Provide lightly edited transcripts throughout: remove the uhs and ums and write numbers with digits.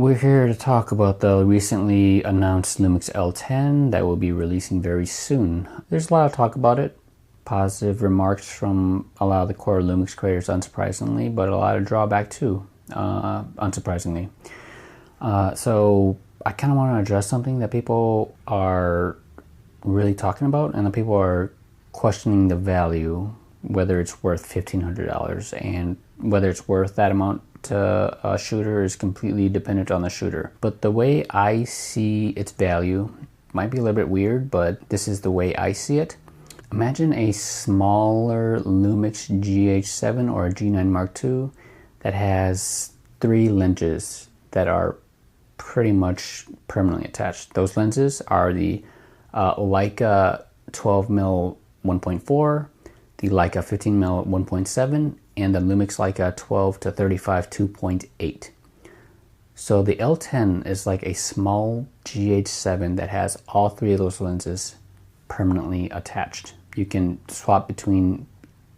We're here to talk about the recently announced Lumix L10 that will be releasing very soon. There's a lot of talk about it, positive remarks from a lot of the core Lumix creators unsurprisingly, but a lot of drawback too, unsurprisingly. So I kind of want to address something that people are really talking about, and the people are questioning the value, whether it's worth $1,500, and whether it's worth that amount to a shooter is completely dependent on the shooter. But the way I see its value might be a little bit weird, but this is the way I see it. Imagine a smaller Lumix GH7 or a G9 Mark II that has 3 lenses that are pretty much permanently attached. Those lenses are the Leica 12mm 1.4, the Leica 15mm 1.7, and the Lumix Leica 12 to 35 2.8. So the L10 is like a small GH7 that has all 3 of those lenses permanently attached. You can swap between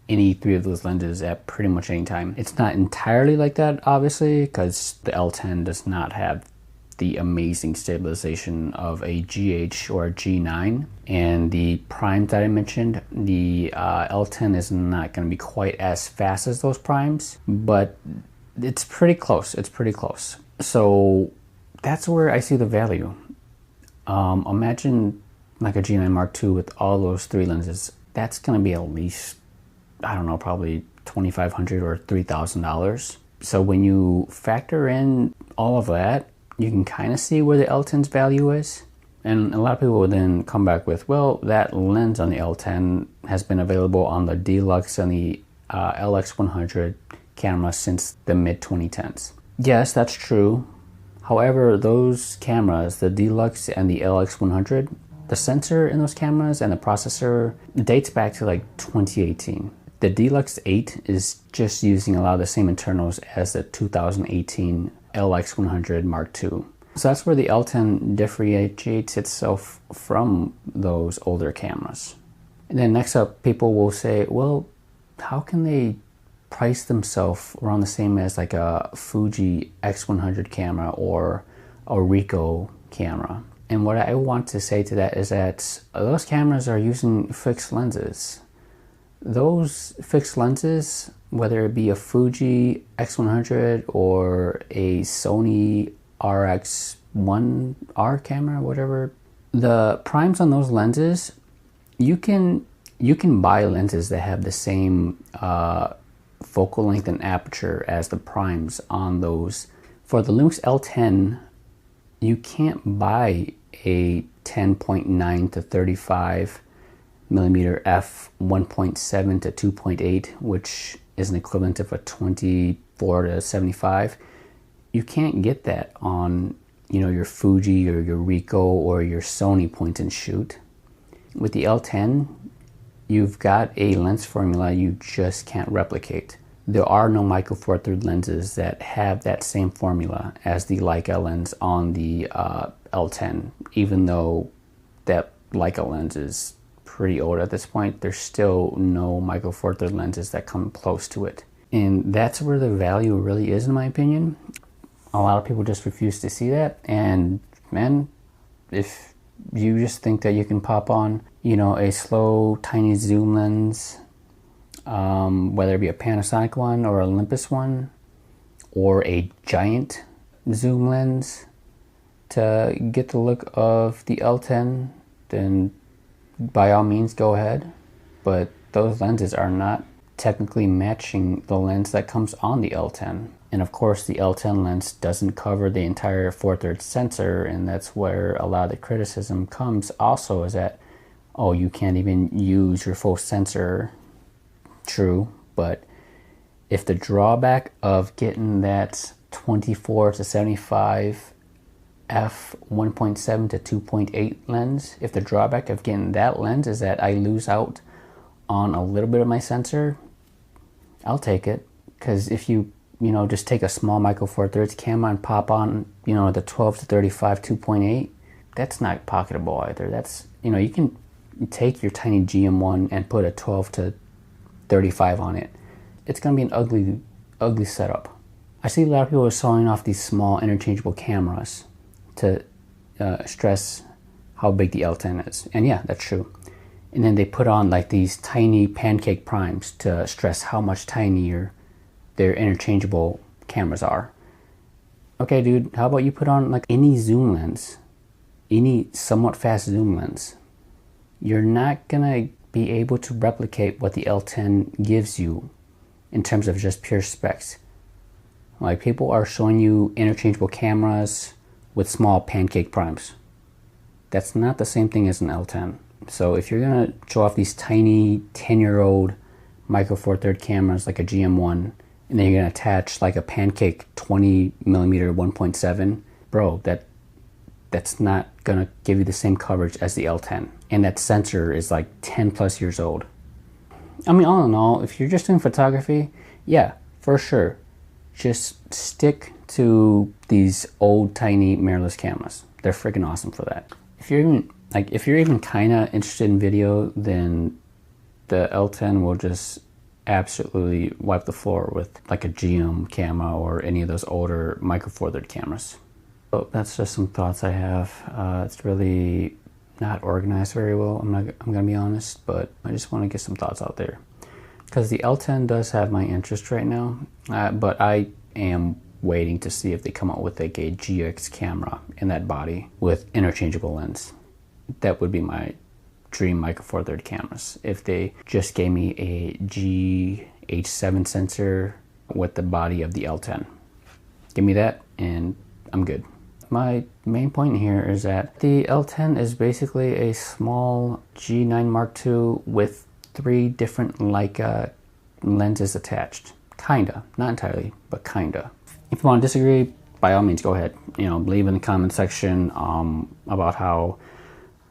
any 3 of those lenses at pretty much any time. It's not entirely like that, obviously, because the L10 does not have the amazing stabilization of a GH or a G9, and the primes that I mentioned, the L10 is not going to be quite as fast as those primes, but it's pretty close. It's pretty close. So that's where I see the value. Imagine like a G9 Mark II with all those 3 lenses. That's going to be at least, I don't know, probably $2,500 or $3,000. So when you factor in all of that, you can kind of see where the L10's value is. And a lot of people will then come back with, well, that lens on the L10 has been available on the Deluxe and the LX100 camera since the mid-2010s. Yes, that's true. However, those cameras, the Deluxe and the LX100, the sensor in those cameras and the processor dates back to like 2018. The Deluxe 8 is just using a lot of the same internals as the 2018 LX100 Mark II. So that's where the L10 differentiates itself from those older cameras. And then next up, people will say, well, how can they price themselves around the same as like a Fuji x100 camera or a Ricoh camera? And what I want to say to that is that those cameras are using fixed lenses. Those fixed lenses, whether it be a Fuji X100 or a Sony RX1R camera, whatever, the primes on those lenses, you can buy lenses that have the same focal length and aperture as the primes on those. For the Lumix L10, you can't buy a 10.9 to 35 millimeter f 1.7 to 2.8, which is an equivalent of a 24 to 75. You can't get that on, your Fuji or your Ricoh or your Sony point and shoot. With the L10, you've got a lens formula you just can't replicate. There are no micro four thirds lenses that have that same formula as the Leica lens on the L10. Even though that Leica lens is pretty old at this point, there's still no micro four thirds lenses that come close to it. And that's where the value really is, in my opinion. A lot of people just refuse to see that. And man, if you just think that you can pop on, a slow, tiny zoom lens, whether it be a Panasonic one or Olympus one, or a giant zoom lens to get the look of the L10, then by all means go ahead. But those lenses are not technically matching the lens that comes on the L10. And of course the L10 lens doesn't cover the entire 4/3 sensor, and that's where a lot of the criticism comes also, is that, oh, you can't even use your full sensor. True, but if the drawback of getting that 24 to 75 f 1.7 to 2.8 lens, if the drawback of getting that lens is that I lose out on a little bit of my sensor, I'll take it. Because if you just take a small micro four thirds camera and pop on the 12 to 35 2.8, that's not pocketable either. That's you can take your tiny GM1 and put a 12 to 35 on it. It's gonna be an ugly setup. I see a lot of people are selling off these small interchangeable cameras to stress how big the L10 is. And yeah, that's true. And then they put on like these tiny pancake primes to stress how much tinier their interchangeable cameras are. Okay, dude, how about you put on like any zoom lens, any somewhat fast zoom lens. You're not gonna be able to replicate what the L10 gives you in terms of just pure specs. Like, people are showing you interchangeable cameras with small pancake primes. That's not the same thing as an L10. So if you're gonna show off these tiny 10-year-old micro four third cameras like a GM1, and then you're gonna attach like a pancake 20mm 1.7, bro, that's not gonna give you the same coverage as the L10. And that sensor is like 10 plus years old. I mean, all in all, if you're just doing photography, yeah, for sure, just stick to these old tiny mirrorless cameras. They're freaking awesome for that. If you're even kind of interested in video, then the L10 will just absolutely wipe the floor with like a GM camera or any of those older micro four third cameras. So that's just some thoughts I have. It's really not organized very well, I'm gonna be honest, but I just want to get some thoughts out there. Because the L10 does have my interest right now, but I am waiting to see if they come out with like a GX camera in that body with interchangeable lens. That would be my dream micro four third cameras. If they just gave me a GH7 sensor with the body of the L10. Give me that and I'm good. My main point here is that the L10 is basically a small G9 Mark II with 3 different Leica lenses attached. Kinda, not entirely, but kinda. If you want to disagree, by all means, go ahead. You know, leave in the comment section about how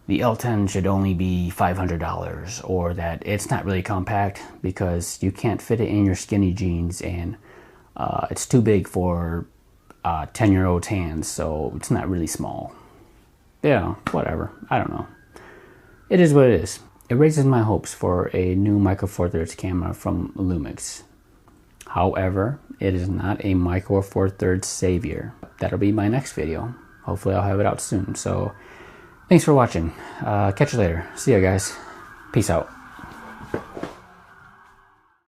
the L10 should only be $500, or that it's not really compact because you can't fit it in your skinny jeans, and it's too big for 10-year-old hands, so it's not really small. Yeah, whatever. I don't know. It is what it is. It raises my hopes for a new micro four thirds camera from Lumix. However, it is not a micro four thirds savior. That'll be my next video. Hopefully I'll have it out soon. So thanks for watching. Catch you later. See ya, guys. Peace out.